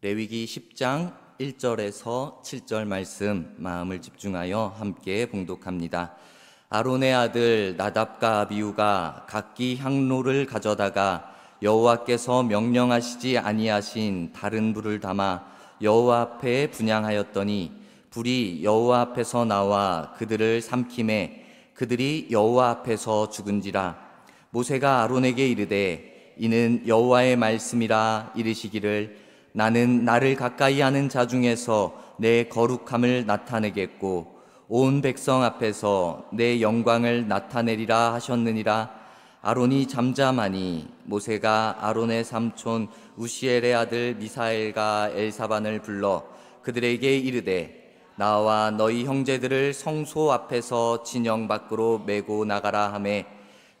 레위기 10장 1절에서 7절 말씀 마음을 집중하여 함께 봉독합니다. 아론의 아들 나답과 아비후가 각기 향로를 가져다가 여호와께서 명령하시지 아니하신 다른 불을 담아 여호와 앞에 분향하였더니 불이 여호와 앞에서 나와 그들을 삼키매 그들이 여호와 앞에서 죽은지라. 모세가 아론에게 이르되 이는 여호와의 말씀이라 이르시기를 나는 나를 가까이 하는 자 중에서 내 거룩함을 나타내겠고 온 백성 앞에서 내 영광을 나타내리라 하셨느니라. 아론이 잠잠하니 모세가 아론의 삼촌 우시엘의 아들 미사엘과 엘사반을 불러 그들에게 이르되 나와 너희 형제들을 성소 앞에서 진영 밖으로 메고 나가라 하매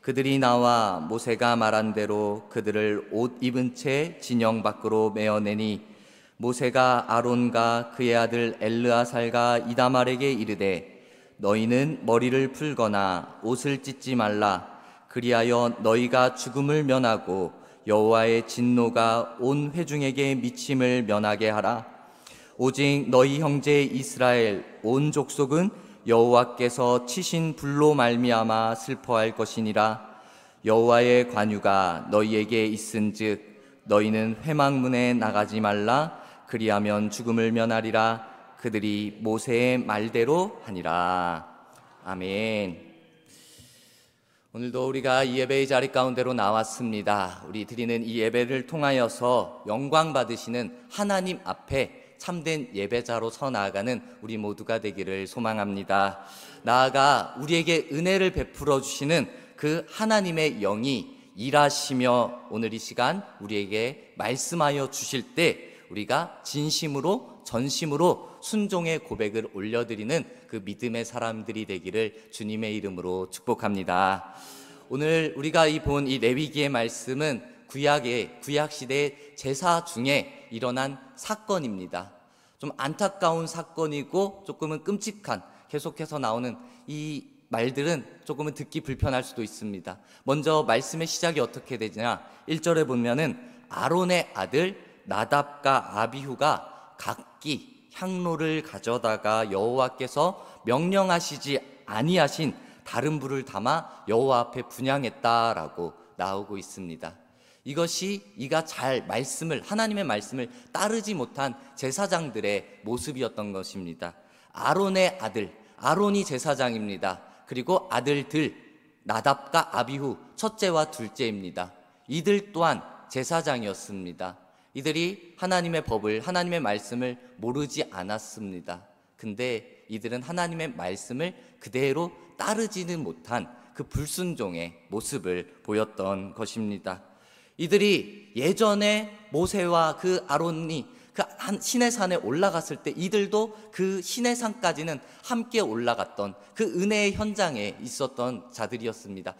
그들이 나와 모세가 말한 대로 그들을 옷 입은 채 진영 밖으로 메어내니 모세가 아론과 그의 아들 엘르아살과 이다말에게 이르되 너희는 머리를 풀거나 옷을 찢지 말라. 그리하여 너희가 죽음을 면하고 여호와의 진노가 온 회중에게 미침을 면하게 하라. 오직 너희 형제 이스라엘 온 족속은 여호와께서 치신 불로 말미암아 슬퍼할 것이니라. 여호와의 관유가 너희에게 있은즉 너희는 회막문에 나가지 말라. 그리하면 죽음을 면하리라. 그들이 모세의 말대로 하니라. 아멘. 오늘도 우리가 이 예배의 자리 가운데로 나왔습니다. 우리 드리는 이 예배를 통하여서 영광 받으시는 하나님 앞에 참된 예배자로 서 나아가는 우리 모두가 되기를 소망합니다. 나아가 우리에게 은혜를 베풀어 주시는 그 하나님의 영이 일하시며 오늘 이 시간 우리에게 말씀하여 주실 때 우리가 진심으로 전심으로 순종의 고백을 올려드리는 그 믿음의 사람들이 되기를 주님의 이름으로 축복합니다. 오늘 우리가 본 이 레위기의 말씀은 구약 시대의 제사 중에 일어난 사건입니다. 좀 안타까운 사건이고 조금은 끔찍한 계속해서 나오는 이 말들은 조금은 듣기 불편할 수도 있습니다. 먼저 말씀의 시작이 어떻게 되냐? 1절에 보면은 아론의 아들 나답과 아비후가 각기 향로를 가져다가 여호와께서 명령하시지 아니하신 다른 불을 담아 여호와 앞에 분향했다라고 나오고 있습니다. 이것이 이가 하나님의 말씀을 따르지 못한 제사장들의 모습이었던 것입니다. 아론의 아들, 아론이 제사장입니다. 그리고 아들들, 나답과 아비후, 첫째와 둘째입니다. 이들 또한 제사장이었습니다. 이들이 하나님의 법을, 하나님의 말씀을 모르지 않았습니다. 근데 이들은 하나님의 말씀을 그대로 따르지는 못한 그 불순종의 모습을 보였던 것입니다. 이들이 예전에 모세와 그 아론이 그 시내산에 올라갔을 때 이들도 그 시내산까지는 함께 올라갔던 그 은혜의 현장에 있었던 자들이었습니다.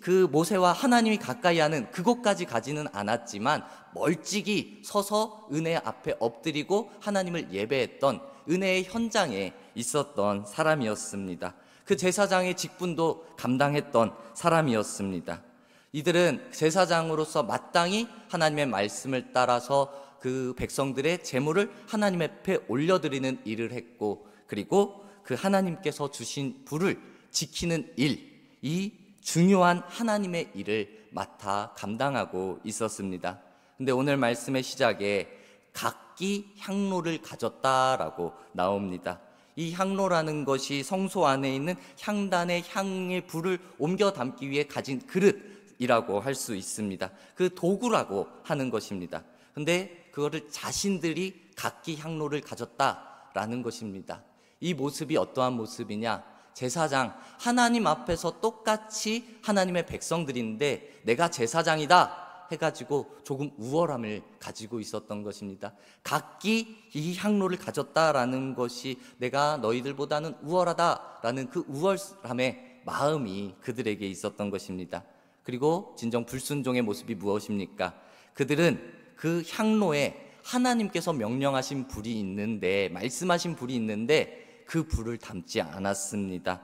그 모세와 하나님이 가까이 하는 그곳까지 가지는 않았지만 멀찍이 서서 은혜 앞에 엎드리고 하나님을 예배했던 은혜의 현장에 있었던 사람이었습니다. 그 제사장의 직분도 감당했던 사람이었습니다. 이들은 제사장으로서 마땅히 하나님의 말씀을 따라서 그 백성들의 제물을 하나님 앞에 올려드리는 일을 했고, 그리고 그 하나님께서 주신 불을 지키는 일, 이 중요한 하나님의 일을 맡아 감당하고 있었습니다. 근데 오늘 말씀의 시작에 각기 향로를 가졌다라고 나옵니다. 이 향로라는 것이 성소 안에 있는 향단의 향의 불을 옮겨 담기 위해 가진 그릇이라고 할 수 있습니다. 그 도구라고 하는 것입니다. 근데 그거를 자신들이 각기 향로를 가졌다라는 것입니다. 이 모습이 어떠한 모습이냐? 제사장, 하나님 앞에서 똑같이 하나님의 백성들인데 내가 제사장이다 해가지고 조금 우월함을 가지고 있었던 것입니다. 각기 이 향로를 가졌다라는 것이 내가 너희들보다는 우월하다라는 그 우월함의 마음이 그들에게 있었던 것입니다. 그리고 진정 불순종의 모습이 무엇입니까? 그들은 그 향로에 하나님께서 명령하신 불이 있는데, 말씀하신 불이 있는데 그 불을 담지 않았습니다.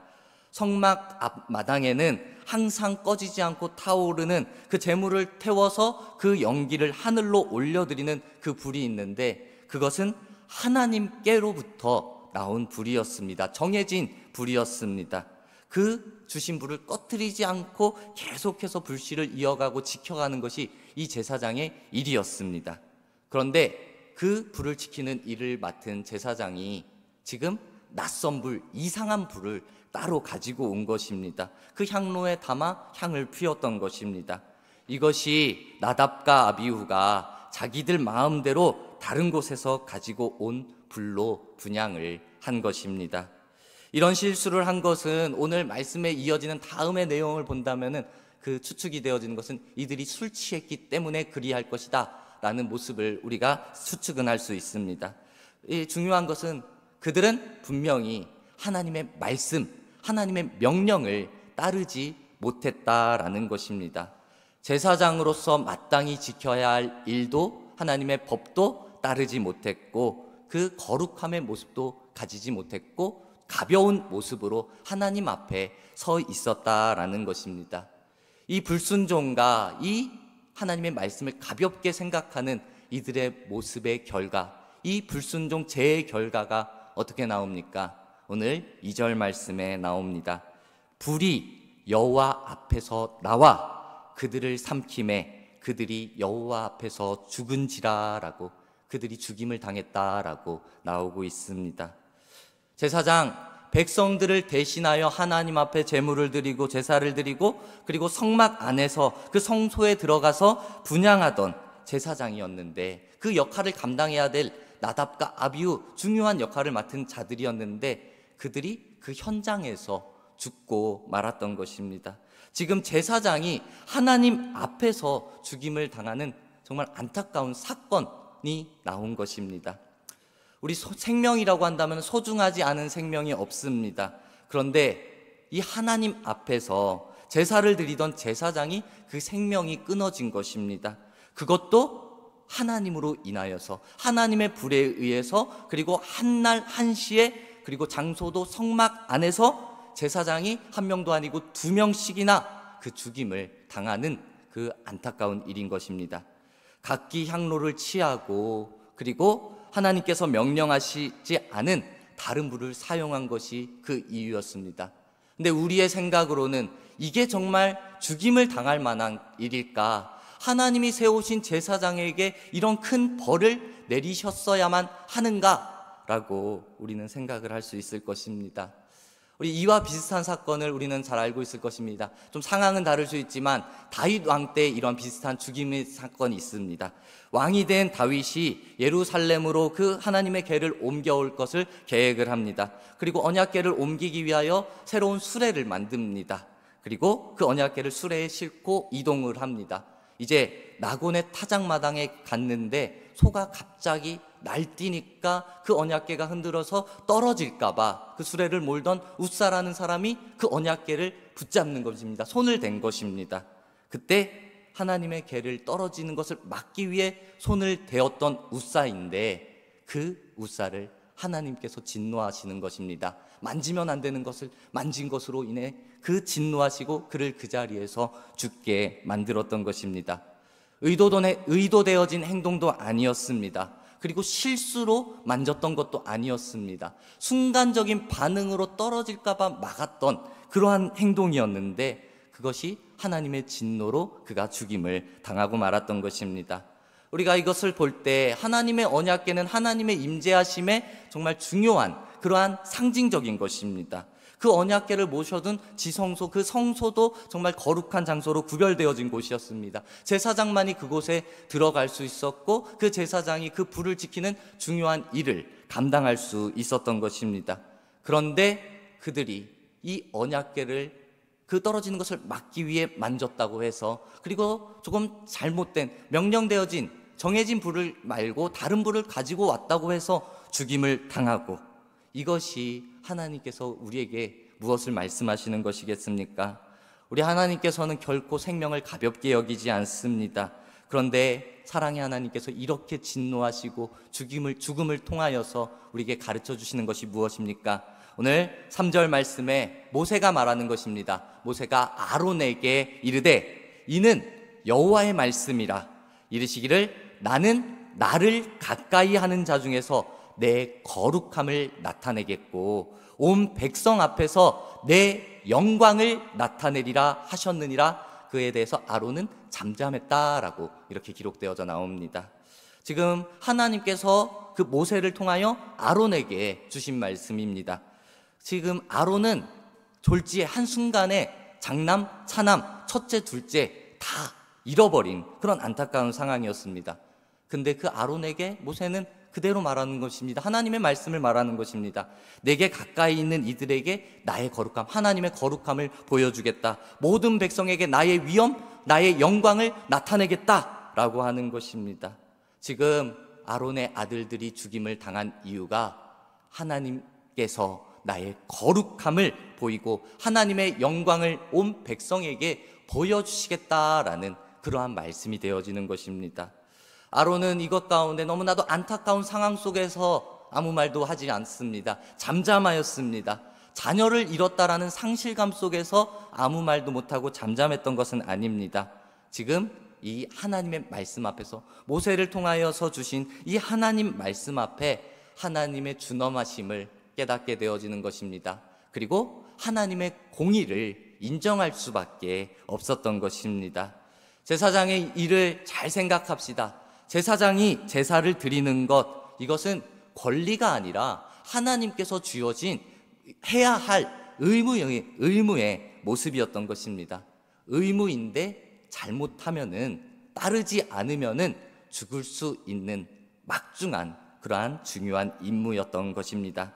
성막 앞마당에는 항상 꺼지지 않고 타오르는 그 재물을 태워서 그 연기를 하늘로 올려드리는 그 불이 있는데, 그것은 하나님께로부터 나온 불이었습니다. 정해진 불이었습니다. 그 주신 불을 꺼뜨리지 않고 계속해서 불씨를 이어가고 지켜가는 것이 이 제사장의 일이었습니다. 그런데 그 불을 지키는 일을 맡은 제사장이 지금 낯선 불, 이상한 불을 따로 가지고 온 것입니다. 그 향로에 담아 향을 피웠던 것입니다. 이것이 나답과 아비후가 자기들 마음대로 다른 곳에서 가지고 온 불로 분향을 한 것입니다. 이런 실수를 한 것은 오늘 말씀에 이어지는 다음의 내용을 본다면은 그 추측이 되어지는 것은 이들이 술 취했기 때문에 그리할 것이다 라는 모습을 우리가 추측은 할 수 있습니다. 중요한 것은 그들은 분명히 하나님의 말씀, 하나님의 명령을 따르지 못했다라는 것입니다. 제사장으로서 마땅히 지켜야 할 일도 하나님의 법도 따르지 못했고, 그 거룩함의 모습도 가지지 못했고, 가벼운 모습으로 하나님 앞에 서 있었다라는 것입니다. 이 불순종과 이 하나님의 말씀을 가볍게 생각하는 이들의 모습의 결과, 이 불순종 죄의 결과가 어떻게 나옵니까? 오늘 2절 말씀에 나옵니다. 불이 여호와 앞에서 나와 그들을 삼킴에 그들이 여호와 앞에서 죽은지라라고, 그들이 죽임을 당했다라고 나오고 있습니다. 제사장, 백성들을 대신하여 하나님 앞에 제물을 드리고 제사를 드리고, 그리고 성막 안에서 그 성소에 들어가서 분향하던 제사장이었는데, 그 역할을 감당해야 될 나답과 아비후, 중요한 역할을 맡은 자들이었는데 그들이 그 현장에서 죽고 말았던 것입니다. 지금 제사장이 하나님 앞에서 죽임을 당하는 정말 안타까운 사건이 나온 것입니다. 우리 생명이라고 한다면 소중하지 않은 생명이 없습니다. 그런데 이 하나님 앞에서 제사를 드리던 제사장이 그 생명이 끊어진 것입니다. 그것도 하나님으로 인하여서, 하나님의 불에 의해서, 그리고 한날 한시에, 그리고 장소도 성막 안에서 제사장이 한 명도 아니고 2명씩이나 그 죽임을 당하는 그 안타까운 일인 것입니다. 각기 향로를 취하고, 그리고 하나님께서 명령하시지 않은 다른 불을 사용한 것이 그 이유였습니다. 근데 우리의 생각으로는 이게 정말 죽임을 당할 만한 일일까? 하나님이 세우신 제사장에게 이런 큰 벌을 내리셨어야만 하는가? 라고 우리는 생각을 할 수 있을 것입니다. 우리 이와 비슷한 사건을 우리는 잘 알고 있을 것입니다. 좀 상황은 다를 수 있지만 다윗 왕 때 이런 비슷한 죽임의 사건이 있습니다. 왕이 된 다윗이 예루살렘으로 그 하나님의 궤를 옮겨올 것을 계획을 합니다. 그리고 언약궤를 옮기기 위하여 새로운 수레를 만듭니다. 그리고 그 언약궤를 수레에 싣고 이동을 합니다. 이제 나곤의 타작마당에 갔는데 소가 갑자기 날뛰니까 그 언약궤가 흔들어서 떨어질까봐 그 수레를 몰던 웃사라는 사람이 그 언약궤를 붙잡는 것입니다. 손을 댄 것입니다. 그때 하나님의 궤를 떨어지는 것을 막기 위해 손을 대었던 웃사인데, 그 웃사를 하나님께서 진노하시는 것입니다. 만지면 안 되는 것을 만진 것으로 인해 그 진노하시고 그를 그 자리에서 죽게 만들었던 것입니다. 의도되어진 행동도 아니었습니다. 그리고 실수로 만졌던 것도 아니었습니다. 순간적인 반응으로 떨어질까 봐 막았던 그러한 행동이었는데, 그것이 하나님의 진노로 그가 죽임을 당하고 말았던 것입니다. 우리가 이것을 볼 때 하나님의 언약궤는 하나님의 임재하심에 정말 중요한 그러한 상징적인 것입니다. 그 언약궤를 모셔둔 지성소, 그 성소도 정말 거룩한 장소로 구별되어진 곳이었습니다. 제사장만이 그곳에 들어갈 수 있었고, 그 제사장이 그 불을 지키는 중요한 일을 감당할 수 있었던 것입니다. 그런데 그들이 이 언약궤를 그 떨어지는 것을 막기 위해 만졌다고 해서, 그리고 조금 잘못된 명령되어진 정해진 불을 말고 다른 불을 가지고 왔다고 해서 죽임을 당하고, 이것이 하나님께서 우리에게 무엇을 말씀하시는 것이겠습니까? 우리 하나님께서는 결코 생명을 가볍게 여기지 않습니다. 그런데 사랑의 하나님께서 이렇게 진노하시고 죽음을 통하여서 우리에게 가르쳐 주시는 것이 무엇입니까? 오늘 3절 말씀에 모세가 말하는 것입니다. 모세가 아론에게 이르되 이는 여호와의 말씀이라. 이르시기를 나는 나를 가까이 하는 자 중에서 내 거룩함을 나타내겠고 온 백성 앞에서 내 영광을 나타내리라 하셨느니라. 그에 대해서 아론은 잠잠했다라고 이렇게 기록되어져 나옵니다. 지금 하나님께서 그 모세를 통하여 아론에게 주신 말씀입니다. 지금 아론은 졸지에 한순간에 장남, 차남, 첫째, 둘째 다 잃어버린 그런 안타까운 상황이었습니다. 근데 그 아론에게 모세는 그대로 말하는 것입니다. 하나님의 말씀을 말하는 것입니다. 내게 가까이 있는 이들에게 나의 거룩함, 하나님의 거룩함을 보여주겠다. 모든 백성에게 나의 위엄, 나의 영광을 나타내겠다라고 하는 것입니다. 지금 아론의 아들들이 죽임을 당한 이유가 하나님께서 나의 거룩함을 보이고 하나님의 영광을 온 백성에게 보여주시겠다라는 그러한 말씀이 되어지는 것입니다. 아론은 이것 가운데 너무나도 안타까운 상황 속에서 아무 말도 하지 않습니다. 잠잠하였습니다. 자녀를 잃었다라는 상실감 속에서 아무 말도 못하고 잠잠했던 것은 아닙니다. 지금 이 하나님의 말씀 앞에서 모세를 통하여서 주신 이 하나님 말씀 앞에 하나님의 준엄하심을 깨닫게 되어지는 것입니다. 그리고 하나님의 공의를 인정할 수밖에 없었던 것입니다. 제사장의 일을 잘 생각합시다. 제사장이 제사를 드리는 것, 이것은 권리가 아니라 하나님께서 주어진 해야 할 의무의 모습이었던 것입니다. 의무인데 잘못하면은, 따르지 않으면은 죽을 수 있는 막중한 그러한 중요한 임무였던 것입니다.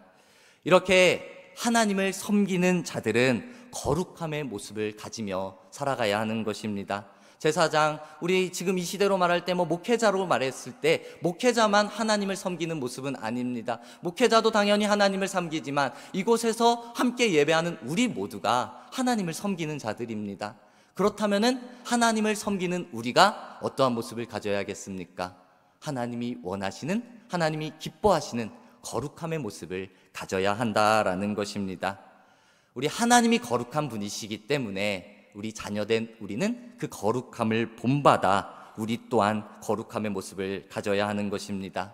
이렇게 하나님을 섬기는 자들은 거룩함의 모습을 가지며 살아가야 하는 것입니다. 제사장, 우리 지금 이 시대로 말할 때 목회자로 말했을 때 목회자만 하나님을 섬기는 모습은 아닙니다. 목회자도 당연히 하나님을 섬기지만 이곳에서 함께 예배하는 우리 모두가 하나님을 섬기는 자들입니다. 그렇다면은 하나님을 섬기는 우리가 어떠한 모습을 가져야겠습니까? 하나님이 원하시는, 하나님이 기뻐하시는 거룩함의 모습을 가져야 한다라는 것입니다. 우리 하나님이 거룩한 분이시기 때문에 우리 자녀된 우리는 그 거룩함을 본받아 우리 또한 거룩함의 모습을 가져야 하는 것입니다.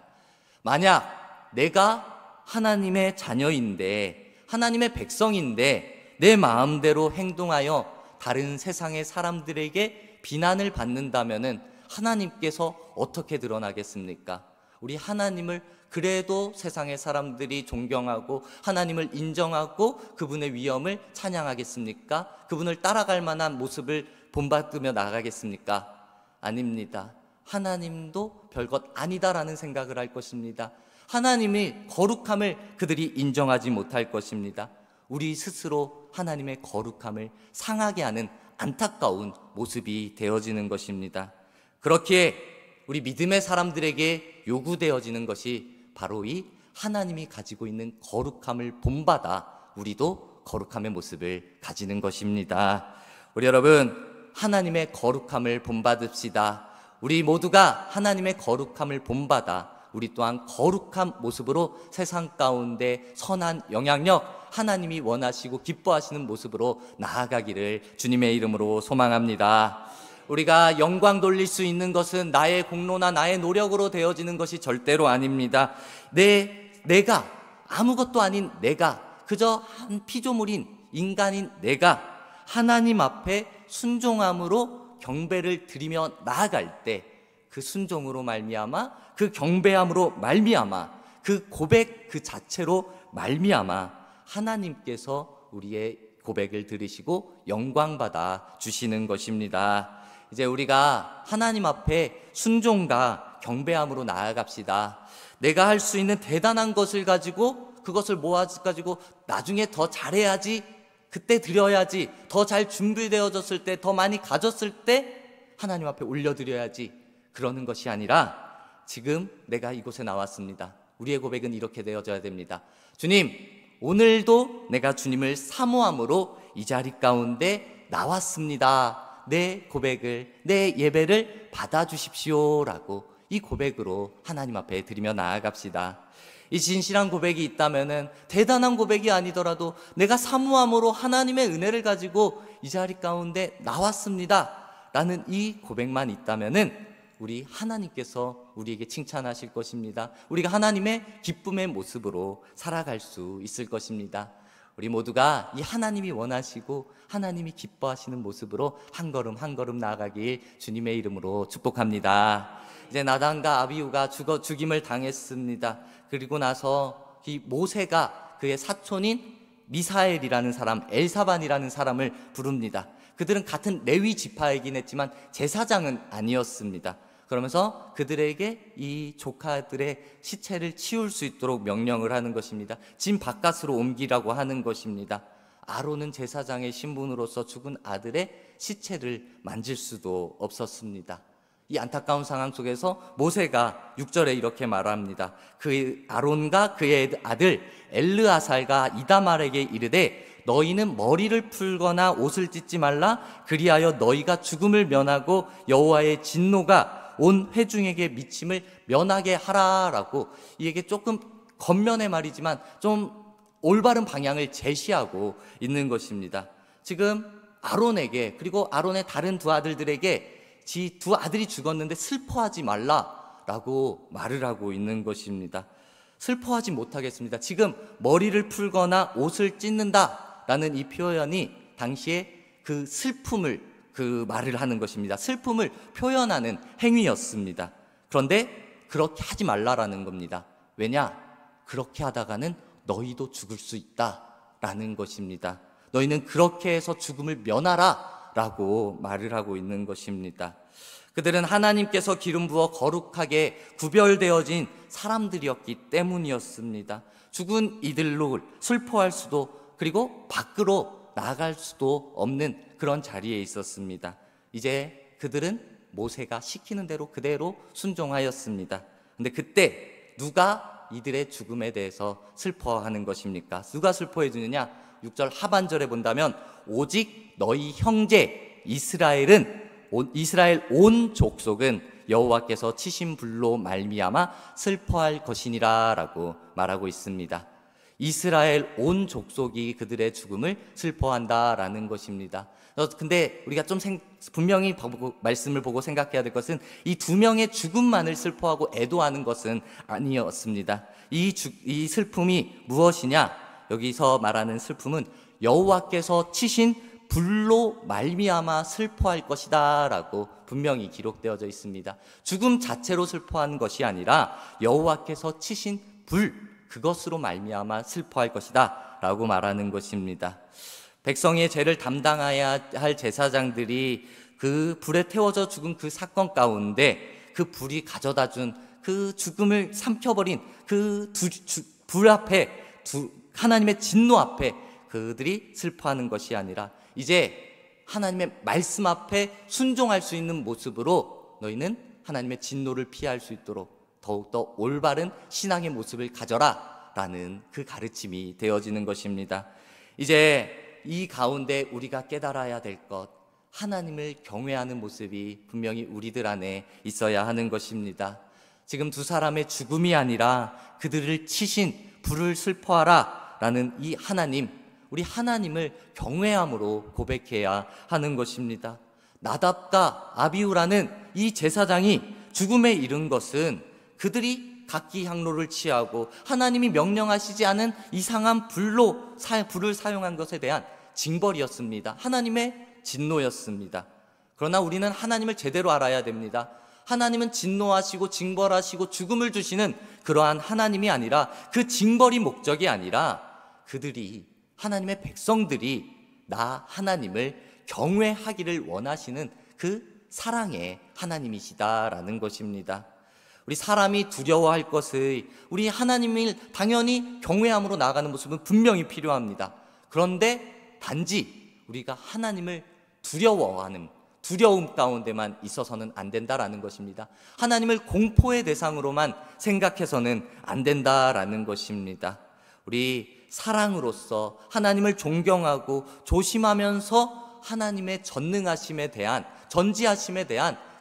만약 내가 하나님의 자녀인데, 하나님의 백성인데 내 마음대로 행동하여 다른 세상의 사람들에게 비난을 받는다면은 하나님께서 어떻게 드러나겠습니까? 우리 하나님을 그래도 세상의 사람들이 존경하고 하나님을 인정하고 그분의 위엄을 찬양하겠습니까? 그분을 따라갈 만한 모습을 본받으며 나가겠습니까? 아닙니다. 하나님도 별것 아니다라는 생각을 할 것입니다. 하나님이 거룩함을 그들이 인정하지 못할 것입니다. 우리 스스로 하나님의 거룩함을 상하게 하는 안타까운 모습이 되어지는 것입니다. 그렇기에 우리 믿음의 사람들에게 요구되어지는 것이 바로 이 하나님이 가지고 있는 거룩함을 본받아 우리도 거룩함의 모습을 가지는 것입니다. 우리 여러분, 하나님의 거룩함을 본받읍시다. 우리 모두가 하나님의 거룩함을 본받아 우리 또한 거룩한 모습으로 세상 가운데 선한 영향력, 하나님이 원하시고 기뻐하시는 모습으로 나아가기를 주님의 이름으로 소망합니다. 우리가 영광 돌릴 수 있는 것은 나의 공로나 나의 노력으로 되어지는 것이 절대로 아닙니다. 내가 아무것도 아닌 내가, 그저 한 피조물인 인간인 내가 하나님 앞에 순종함으로 경배를 드리며 나아갈 때 그 순종으로 말미암아, 그 경배함으로 말미암아, 그 고백 그 자체로 말미암아 하나님께서 우리의 고백을 들으시고 영광받아 주시는 것입니다. 이제 우리가 하나님 앞에 순종과 경배함으로 나아갑시다. 내가 할 수 있는 대단한 것을 가지고, 그것을 모아가지고 나중에 더 잘해야지, 그때 드려야지, 더 잘 준비되어졌을 때, 더 많이 가졌을 때 하나님 앞에 올려드려야지, 그러는 것이 아니라 지금 내가 이곳에 나왔습니다. 우리의 고백은 이렇게 되어져야 됩니다. 주님, 오늘도 내가 주님을 사모함으로 이 자리 가운데 나왔습니다. 내 고백을, 내 예배를 받아주십시오라고 이 고백으로 하나님 앞에 드리며 나아갑시다. 이 진실한 고백이 있다면은 대단한 고백이 아니더라도 내가 사모함으로 하나님의 은혜를 가지고 이 자리 가운데 나왔습니다 라는 이 고백만 있다면은 우리 하나님께서 우리에게 칭찬하실 것입니다. 우리가 하나님의 기쁨의 모습으로 살아갈 수 있을 것입니다. 우리 모두가 이 하나님이 원하시고 하나님이 기뻐하시는 모습으로 한 걸음 한 걸음 나아가길 주님의 이름으로 축복합니다. 이제 나단과 아비후가 죽임을 당했습니다. 그리고 나서 이 모세가 그의 사촌인 미사엘이라는 사람, 엘사반이라는 사람을 부릅니다. 그들은 같은 레위 지파이긴 했지만 제사장은 아니었습니다. 그러면서 그들에게 이 조카들의 시체를 치울 수 있도록 명령을 하는 것입니다. 진 바깥으로 옮기라고 하는 것입니다. 아론은 제사장의 신분으로서 죽은 아들의 시체를 만질 수도 없었습니다. 이 안타까운 상황 속에서 모세가 6절에 이렇게 말합니다. 그 아론과 그의 아들 엘르아살과 이다말에게 이르되 너희는 머리를 풀거나 옷을 찢지 말라. 그리하여 너희가 죽음을 면하고 여호와의 진노가 온 회중에게 미침을 면하게 하라라고, 이게 조금 겉면의 말이지만 좀 올바른 방향을 제시하고 있는 것입니다. 지금 아론에게, 그리고 아론의 다른 두 아들들에게 두 아들이 죽었는데 슬퍼하지 말라라고 말을 하고 있는 것입니다. 슬퍼하지 못하겠습니다. 지금 머리를 풀거나 옷을 찢는다라는 이 표현이 당시에 그 슬픔을 말을 하는 것입니다. 슬픔을 표현하는 행위였습니다. 그런데 그렇게 하지 말라라는 겁니다. 왜냐? 그렇게 하다가는 너희도 죽을 수 있다라는 것입니다. 너희는 그렇게 해서 죽음을 면하라 라고 말을 하고 있는 것입니다. 그들은 하나님께서 기름 부어 거룩하게 구별되어진 사람들이었기 때문이었습니다. 죽은 이들로 슬퍼할 수도, 그리고 밖으로 나아갈 수도 없는 그런 자리에 있었습니다. 이제 그들은 모세가 시키는 대로 그대로 순종하였습니다. 근데 그때 누가 이들의 죽음에 대해서 슬퍼하는 것입니까? 누가 슬퍼해 주느냐? 6절 하반절에 본다면 오직 너희 형제 이스라엘 온 족속은 여호와께서 치신 불로 말미암아 슬퍼할 것이니라 라고 말하고 있습니다. 이스라엘 온 족속이 그들의 죽음을 슬퍼한다라는 것입니다. 근데 우리가 좀 분명히 말씀을 보고 생각해야 될 것은 이 두 명의 죽음만을 슬퍼하고 애도하는 것은 아니었습니다. 이 슬픔이 무엇이냐? 여기서 말하는 슬픔은 여호와께서 치신 불로 말미암아 슬퍼할 것이다 라고 분명히 기록되어져 있습니다. 죽음 자체로 슬퍼하는 것이 아니라 여호와께서 치신 불, 그것으로 말미암아 슬퍼할 것이다 라고 말하는 것입니다. 백성의 죄를 담당해야 할 제사장들이 그 불에 태워져 죽은 그 사건 가운데 그 불이 가져다 준 그 죽음을 삼켜버린 그 불 앞에, 하나님의 진노 앞에 그들이 슬퍼하는 것이 아니라 이제 하나님의 말씀 앞에 순종할 수 있는 모습으로 너희는 하나님의 진노를 피할 수 있도록 더욱더 올바른 신앙의 모습을 가져라 라는 그 가르침이 되어지는 것입니다. 이제 이 가운데 우리가 깨달아야 될 것, 하나님을 경외하는 모습이 분명히 우리들 안에 있어야 하는 것입니다. 지금 두 사람의 죽음이 아니라 그들을 치신 불을 슬퍼하라 라는 이 하나님, 우리 하나님을 경외함으로 고백해야 하는 것입니다. 나답과 아비후라는 이 제사장이 죽음에 이른 것은 그들이 각기 향로를 취하고 하나님이 명령하시지 않은 이상한 불을 사용한 것에 대한 징벌이었습니다. 하나님의 진노였습니다. 그러나 우리는 하나님을 제대로 알아야 됩니다. 하나님은 진노하시고 징벌하시고 죽음을 주시는 그러한 하나님이 아니라, 그 징벌이 목적이 아니라 그들이, 하나님의 백성들이 나 하나님을 경외하기를 원하시는 그 사랑의 하나님이시다라는 것입니다. 우리 사람이 두려워할 것을, 우리 하나님을 당연히 경외함으로 나아가는 모습은 분명히 필요합니다. 그런데 단지 우리가 하나님을 두려움 가운데만 있어서는 안 된다라는 것입니다. 하나님을 공포의 대상으로만 생각해서는 안 된다라는 것입니다. 우리 사랑으로서 하나님을 존경하고 조심하면서 하나님의 전지하심에 대한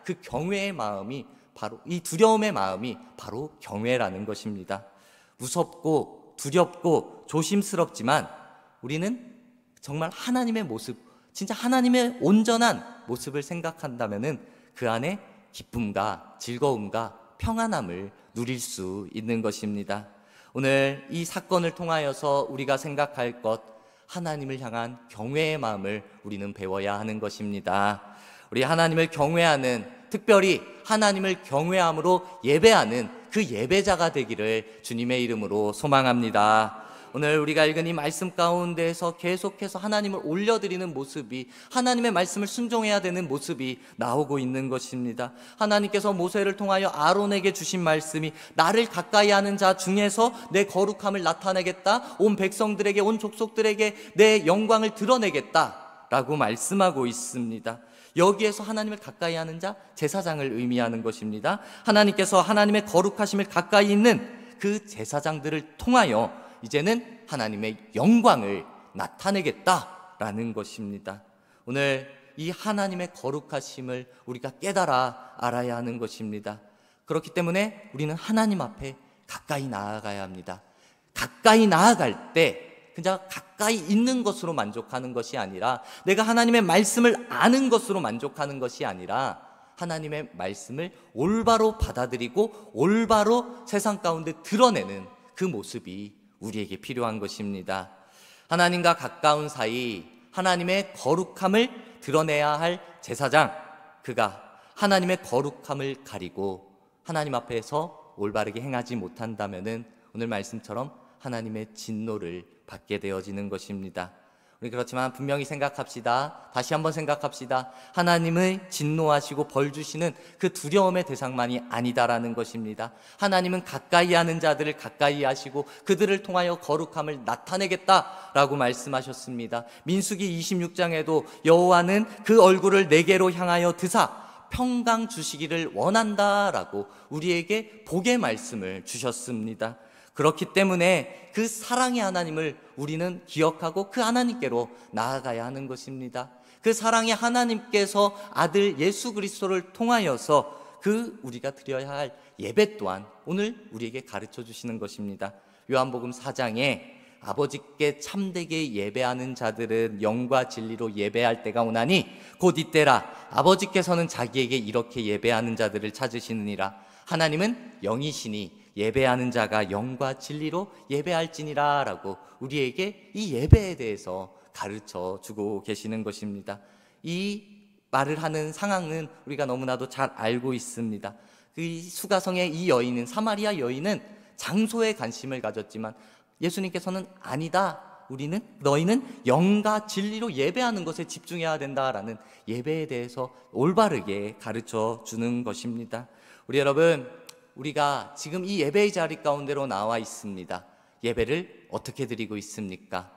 그 경외의 마음이 바로 이 두려움의 마음이 바로 경외라는 것입니다. 무섭고 두렵고 조심스럽지만 우리는 정말 하나님의 모습, 진짜 하나님의 온전한 모습을 생각한다면은 그 안에 기쁨과 즐거움과 평안함을 누릴 수 있는 것입니다. 오늘 이 사건을 통하여서 우리가 생각할 것, 하나님을 향한 경외의 마음을 우리는 배워야 하는 것입니다. 우리 하나님을 경외하는, 특별히 하나님을 경외함으로 예배하는 그 예배자가 되기를 주님의 이름으로 소망합니다. 오늘 우리가 읽은 이 말씀 가운데에서 계속해서 하나님을 올려드리는 모습이, 하나님의 말씀을 순종해야 되는 모습이 나오고 있는 것입니다. 하나님께서 모세를 통하여 아론에게 주신 말씀이 나를 가까이 하는 자 중에서 내 거룩함을 나타내겠다, 온 백성들에게, 온 족속들에게 내 영광을 드러내겠다 라고 말씀하고 있습니다. 여기에서 하나님을 가까이 하는 자, 제사장을 의미하는 것입니다. 하나님께서 하나님의 거룩하심을 가까이 있는 그 제사장들을 통하여 이제는 하나님의 영광을 나타내겠다라는 것입니다. 오늘 이 하나님의 거룩하심을 우리가 깨달아 알아야 하는 것입니다. 그렇기 때문에 우리는 하나님 앞에 가까이 나아가야 합니다. 가까이 나아갈 때 그냥 가까이 있는 것으로 만족하는 것이 아니라, 내가 하나님의 말씀을 아는 것으로 만족하는 것이 아니라, 하나님의 말씀을 올바로 받아들이고 올바로 세상 가운데 드러내는 그 모습이 우리에게 필요한 것입니다. 하나님과 가까운 사이, 하나님의 거룩함을 드러내야 할 제사장, 그가 하나님의 거룩함을 가리고 하나님 앞에서 올바르게 행하지 못한다면은 오늘 말씀처럼 하나님의 진노를 받게 되어지는 것입니다. 우리 그렇지만 분명히 생각합시다. 다시 한번 생각합시다. 하나님의 진노하시고 벌 주시는 그 두려움의 대상만이 아니다라는 것입니다. 하나님은 가까이 하는 자들을 가까이 하시고 그들을 통하여 거룩함을 나타내겠다라고 말씀하셨습니다. 민수기 26장에도 여호와는 그 얼굴을 내게로 향하여 드사 평강 주시기를 원한다라고 우리에게 복의 말씀을 주셨습니다. 그렇기 때문에 그 사랑의 하나님을 우리는 기억하고 그 하나님께로 나아가야 하는 것입니다. 그 사랑의 하나님께서 아들 예수 그리스도를 통하여서 그 우리가 드려야 할 예배 또한 오늘 우리에게 가르쳐 주시는 것입니다. 요한복음 4장에 아버지께 참되게 예배하는 자들은 영과 진리로 예배할 때가 오나니 곧 이때라. 아버지께서는 자기에게 이렇게 예배하는 자들을 찾으시느니라. 하나님은 영이시니 예배하는 자가 영과 진리로 예배할지니라 라고 우리에게 이 예배에 대해서 가르쳐 주고 계시는 것입니다. 이 말을 하는 상황은 우리가 너무나도 잘 알고 있습니다. 그 수가성의 이 여인은, 사마리아 여인은 장소에 관심을 가졌지만 예수님께서는 아니다, 너희는 영과 진리로 예배하는 것에 집중해야 된다라는 예배에 대해서 올바르게 가르쳐 주는 것입니다. 우리 여러분, 우리가 지금 이 예배의 자리 가운데로 나와 있습니다. 예배를 어떻게 드리고 있습니까?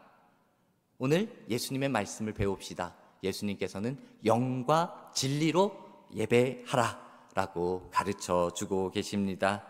오늘 예수님의 말씀을 배웁시다. 예수님께서는 영과 진리로 예배하라 라고 가르쳐 주고 계십니다.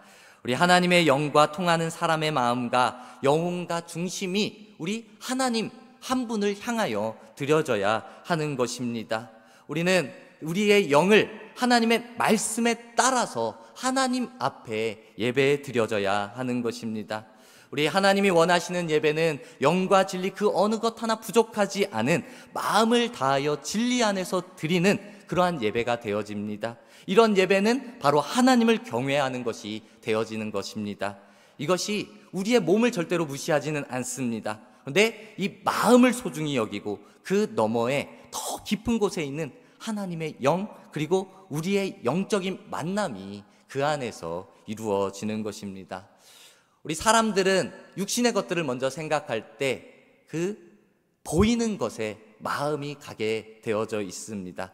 우리 하나님의 영과 통하는 사람의 마음과 영혼과 중심이 우리 하나님 한 분을 향하여 드려져야 하는 것입니다. 우리는 우리의 영을 하나님의 말씀에 따라서 하나님 앞에 예배에 드려져야 하는 것입니다. 우리 하나님이 원하시는 예배는 영과 진리 그 어느 것 하나 부족하지 않은 마음을 다하여 진리 안에서 드리는 그러한 예배가 되어집니다. 이런 예배는 바로 하나님을 경외하는 것이 되어지는 것입니다. 이것이 우리의 몸을 절대로 무시하지는 않습니다. 그런데 이 마음을 소중히 여기고 그 너머에 더 깊은 곳에 있는 하나님의 영, 그리고 우리의 영적인 만남이 그 안에서 이루어지는 것입니다. 우리 사람들은 육신의 것들을 먼저 생각할 때 그 보이는 것에 마음이 가게 되어져 있습니다.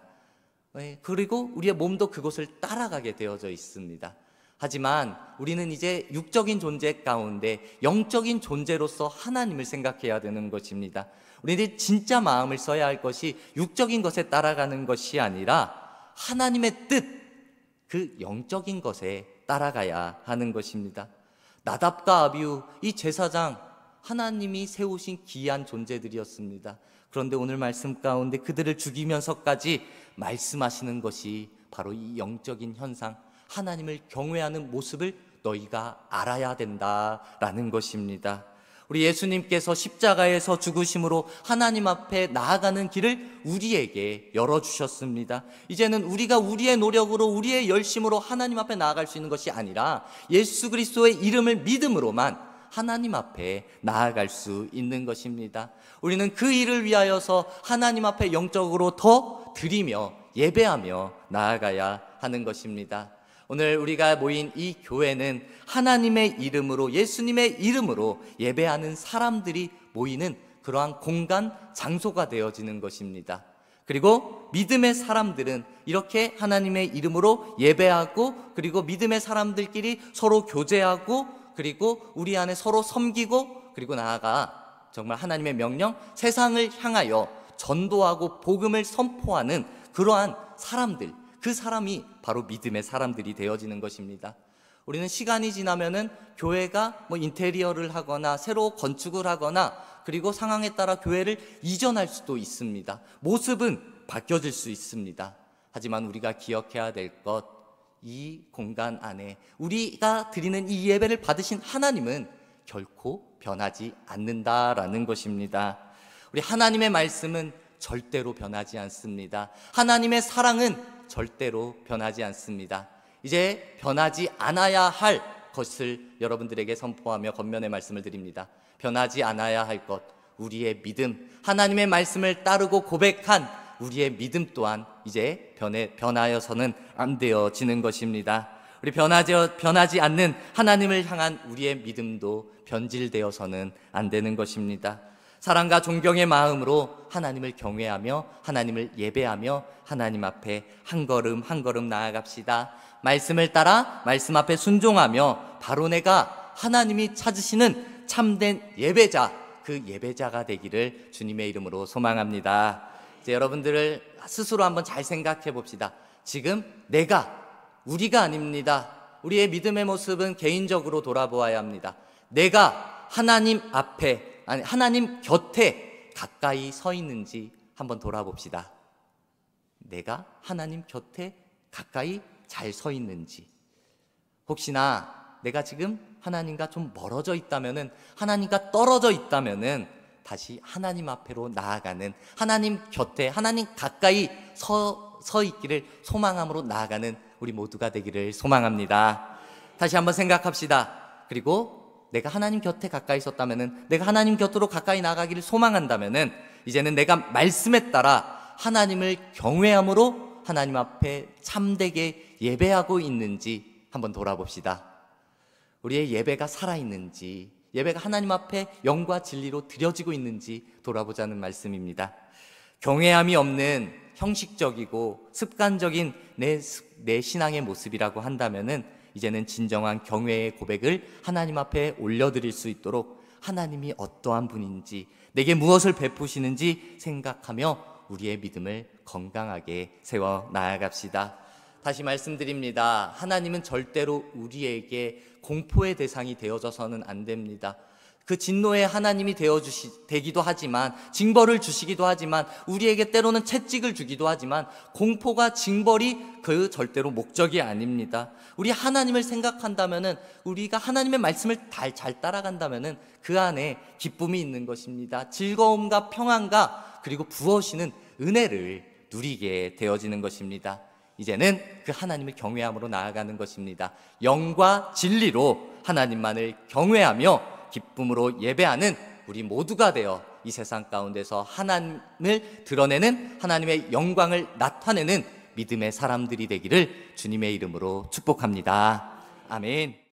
그리고 우리의 몸도 그곳을 따라가게 되어져 있습니다. 하지만 우리는 이제 육적인 존재 가운데 영적인 존재로서 하나님을 생각해야 되는 것입니다. 우리는 진짜 마음을 써야 할 것이 육적인 것에 따라가는 것이 아니라 하나님의 뜻, 그 영적인 것에 따라가야 하는 것입니다. 나답과 아비후, 이 제사장, 하나님이 세우신 귀한 존재들이었습니다. 그런데 오늘 말씀 가운데 그들을 죽이면서까지 말씀하시는 것이 바로 이 영적인 현상, 하나님을 경외하는 모습을 너희가 알아야 된다라는 것입니다. 우리 예수님께서 십자가에서 죽으심으로 하나님 앞에 나아가는 길을 우리에게 열어주셨습니다. 이제는 우리가 우리의 노력으로 우리의 열심으로 하나님 앞에 나아갈 수 있는 것이 아니라 예수 그리스도의 이름을 믿음으로만 하나님 앞에 나아갈 수 있는 것입니다. 우리는 그 일을 위하여서 하나님 앞에 영적으로 더 드리며 예배하며 나아가야 하는 것입니다. 오늘 우리가 모인 이 교회는 하나님의 이름으로, 예수님의 이름으로 예배하는 사람들이 모이는 그러한 공간, 장소가 되어지는 것입니다. 그리고 믿음의 사람들은 이렇게 하나님의 이름으로 예배하고, 그리고 믿음의 사람들끼리 서로 교제하고, 그리고 우리 안에 서로 섬기고, 그리고 나아가 정말 하나님의 명령, 세상을 향하여 전도하고 복음을 선포하는 그러한 사람들, 그 사람이 바로 믿음의 사람들이 되어지는 것입니다. 우리는 시간이 지나면은 교회가 인테리어를 하거나 새로 건축을 하거나, 그리고 상황에 따라 교회를 이전할 수도 있습니다. 모습은 바뀌어질 수 있습니다. 하지만 우리가 기억해야 될 것, 이 공간 안에 우리가 드리는 이 예배를 받으신 하나님은 결코 변하지 않는다라는 것입니다. 우리 하나님의 말씀은 절대로 변하지 않습니다. 하나님의 사랑은 절대로 변하지 않습니다. 이제 변하지 않아야 할 것을 여러분들에게 선포하며 권면의 말씀을 드립니다. 변하지 않아야 할 것, 우리의 믿음, 하나님의 말씀을 따르고 고백한 우리의 믿음 또한 이제 변하여서는 안 되어지는 것입니다. 우리 변하지 않는 하나님을 향한 우리의 믿음도 변질되어서는 안 되는 것입니다. 사랑과 존경의 마음으로 하나님을 경외하며 하나님을 예배하며 하나님 앞에 한 걸음 한 걸음 나아갑시다. 말씀을 따라 말씀 앞에 순종하며 바로 내가 하나님이 찾으시는 참된 예배자, 그 예배자가 되기를 주님의 이름으로 소망합니다. 이제 여러분들을 스스로 한번 잘 생각해 봅시다. 지금 우리가 아닙니다. 우리의 믿음의 모습은 개인적으로 돌아보아야 합니다. 내가 하나님 앞에, 하나님 곁에 가까이 서 있는지 한번 돌아봅시다. 내가 하나님 곁에 가까이 잘 서 있는지. 혹시나 내가 지금 하나님과 좀 멀어져 있다면은, 하나님과 떨어져 있다면은 다시 하나님 앞으로 나아가는, 하나님 곁에, 하나님 가까이 서 있기를 소망함으로 나아가는 우리 모두가 되기를 소망합니다. 다시 한번 생각합시다. 그리고 내가 하나님 곁에 가까이 있었다면은, 내가 하나님 곁으로 가까이 나가기를 소망한다면은, 이제는 내가 말씀에 따라 하나님을 경외함으로 하나님 앞에 참되게 예배하고 있는지 한번 돌아봅시다. 우리의 예배가 살아있는지, 예배가 하나님 앞에 영과 진리로 드려지고 있는지 돌아보자는 말씀입니다. 경외함이 없는 형식적이고 습관적인 내 신앙의 모습이라고 한다면은, 이제는 진정한 경외의 고백을 하나님 앞에 올려드릴 수 있도록 하나님이 어떠한 분인지, 내게 무엇을 베푸시는지 생각하며 우리의 믿음을 건강하게 세워 나아갑시다. 다시 말씀드립니다. 하나님은 절대로 우리에게 공포의 대상이 되어져서는 안 됩니다. 그 진노의 하나님이 되기도 하지만, 징벌을 주시기도 하지만, 우리에게 때로는 채찍을 주기도 하지만, 공포가 징벌이 그 절대로 목적이 아닙니다. 우리 하나님을 생각한다면은, 우리가 하나님의 말씀을 잘 따라간다면은 그 안에 기쁨이 있는 것입니다. 즐거움과 평안과 그리고 부어지는 은혜를 누리게 되어지는 것입니다. 이제는 그 하나님을 경외함으로 나아가는 것입니다. 영과 진리로 하나님만을 경외하며 기쁨으로 예배하는 우리 모두가 되어 이 세상 가운데서 하나님을 드러내는, 하나님의 영광을 나타내는 믿음의 사람들이 되기를 주님의 이름으로 축복합니다. 아멘.